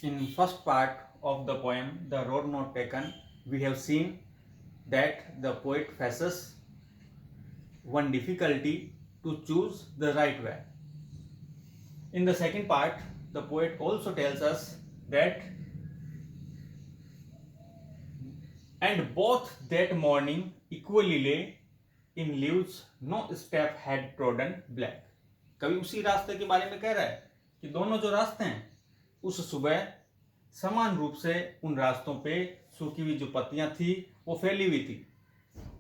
In first part of the poem, The Road Not Taken, we have seen that the poet faces one difficulty to choose the right way. In the second part, the poet also tells us that and both that morning equally lay in leaves, no step had trodden black. कवि उसी रास्ते के बारे में कह रहा है कि दोनों जो रास्ते हैं उस सुबह समान रूप से उन रास्तों पे सूखी हुई जो पत्तियां थी वो फैली हुई थी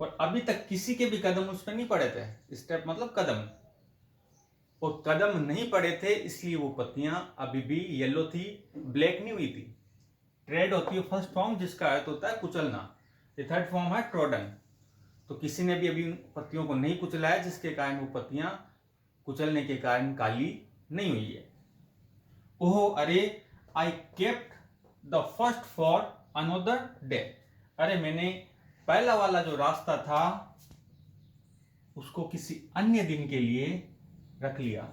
और अभी तक किसी के भी कदम उस पर नहीं पड़े थे। स्टेप मतलब कदम, और कदम नहीं पड़े थे इसलिए वो पत्तियां अभी भी येलो थी, ब्लैक नहीं हुई थी। ट्रेड होती है फर्स्ट फॉर्म जिसका अर्थ होता है कुचलना, ये थर्ड फॉर्म है ट्रोडन। तो किसी ने भी अभी उन पत्तियों को नहीं कुचला है जिसके कारण वो पत्तियां कुचलने के कारण काली नहीं हुई है। ओह अरे I kept the first for another day, अरे मैंने पहला वाला जो रास्ता था उसको किसी अन्य दिन के लिए रख लिया।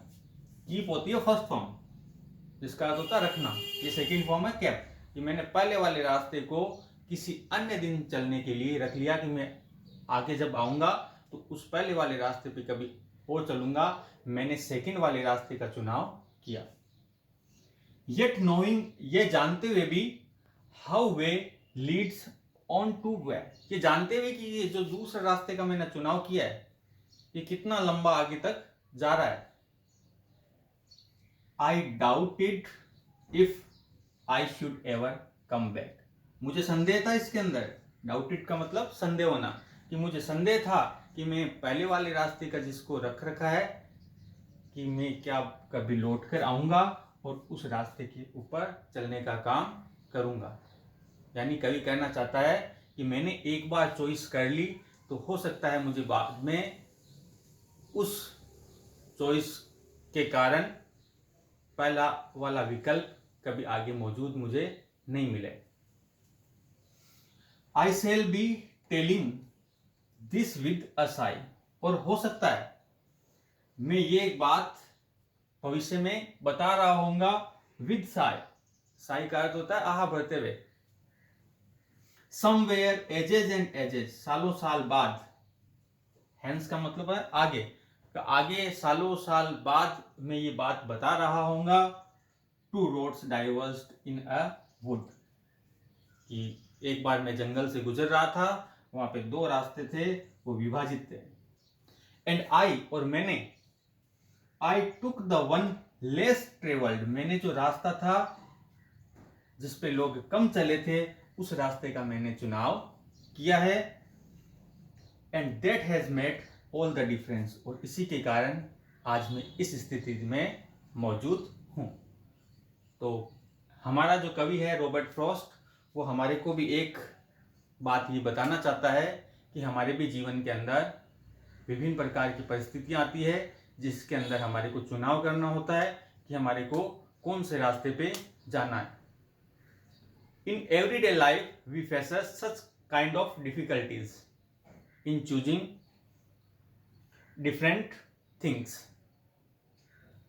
कीप होती है फर्स्ट फॉर्म जिसका अर्थ होता है रखना, ये सेकंड फॉर्म है केप्ट, कि मैंने पहले वाले रास्ते को किसी अन्य दिन चलने के लिए रख लिया कि मैं आगे जब आऊंगा तो उस पहले वाले रास्ते पे कभी और चलूंगा। मैंने सेकंड वाले रास्ते का चुनाव किया। येट नोइंग, ये जानते हुए भी, how way Leeds on two way, ये जानते हुए कि ये जो दूसरे रास्ते का मैंने चुनाव किया है ये कितना लंबा आगे तक जा रहा है। आई doubted if I should ever come back, मुझे संदेह था इसके अंदर। डाउटेड का मतलब संदेह होना, कि मुझे संदेह था कि मैं पहले वाले रास्ते का जिसको रख रखा है कि मैं क्या कभी लौट कर आऊंगा और उस रास्ते के ऊपर चलने का काम करूंगा। यानी कवि कहना चाहता है कि मैंने एक बार चॉइस कर ली तो हो सकता है मुझे बाद में उस चॉइस के कारण पहला वाला विकल्प कभी आगे मौजूद मुझे नहीं मिले। I shall be telling this with a sigh, और हो सकता है मैं ये एक बात भविष्य में बता रहा होऊंगा विद साई, साई का अर्थ होता है आहा भरते हुए। समवेयर एजेज एंड एजेज, सालों साल बाद, हेंस का मतलब है आगे, तो आगे सालों साल बाद मैं ये बात बता रहा होऊंगा। Two roads diverged in a wood, कि एक बार मैं जंगल से गुजर रहा था, वहां पे दो रास्ते थे वो विभाजित थे। एंड आई, और मैंने, I took the one less travelled, मैंने जो रास्ता था जिसपे लोग कम चले थे उस रास्ते का मैंने चुनाव किया है। And that has made all the difference, और इसी के कारण आज मैं इस स्थिति में मौजूद हूं। तो हमारा जो कवि है रॉबर्ट फ्रॉस्ट, वो हमारे को भी एक बात ये बताना चाहता है कि हमारे भी जीवन के अंदर विभिन्न प्रकार की परिस्थितियां आती है जिसके अंदर हमारे को चुनाव करना होता है कि हमारे को कौन से रास्ते पे जाना है। In everyday life we face such kind of difficulties in choosing different things,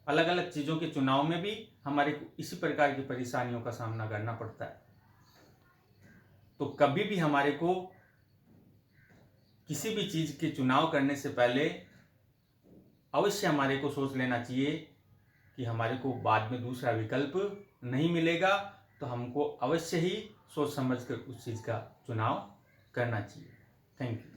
अलग अलग चीजों के चुनाव में भी हमारे को इसी प्रकार की परेशानियों का सामना करना पड़ता है। तो कभी भी हमारे को किसी भी चीज के चुनाव करने से पहले अवश्य हमारे को सोच लेना चाहिए कि हमारे को बाद में दूसरा विकल्प नहीं मिलेगा, तो हमको अवश्य ही सोच समझ कर उस चीज का चुनाव करना चाहिए। Thank you.